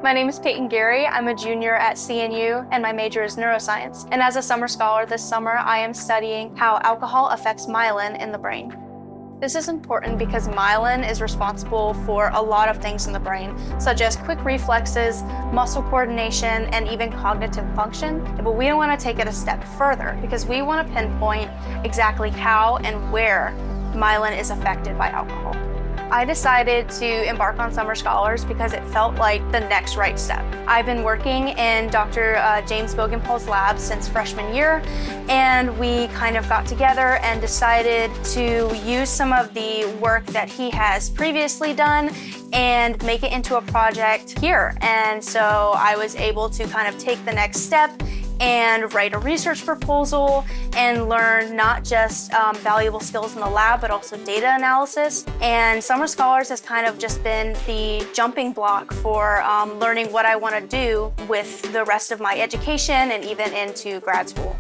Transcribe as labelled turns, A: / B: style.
A: My name is Peyton Gary. I'm a junior at CNU and my major is neuroscience. And as a summer scholar this summer, I am studying how alcohol affects myelin in the brain. This is important because myelin is responsible for a lot of things in the brain, such as quick reflexes, muscle coordination, and even cognitive function. But we want to take it a step further because we want to pinpoint exactly how and where myelin is affected by alcohol. I decided to embark on Summer Scholars because it felt like the next right step. I've been working in Dr. James Bogenpohl's lab since freshman year, and we kind of got together and decided to use some of the work that he has previously done and make it into a project here. And so I was able to kind of take the next step and write a research proposal and learn not just valuable skills in the lab, but also data analysis. And Summer Scholars has kind of just been the jumping block for learning what I want to do with the rest of my education and even into grad school.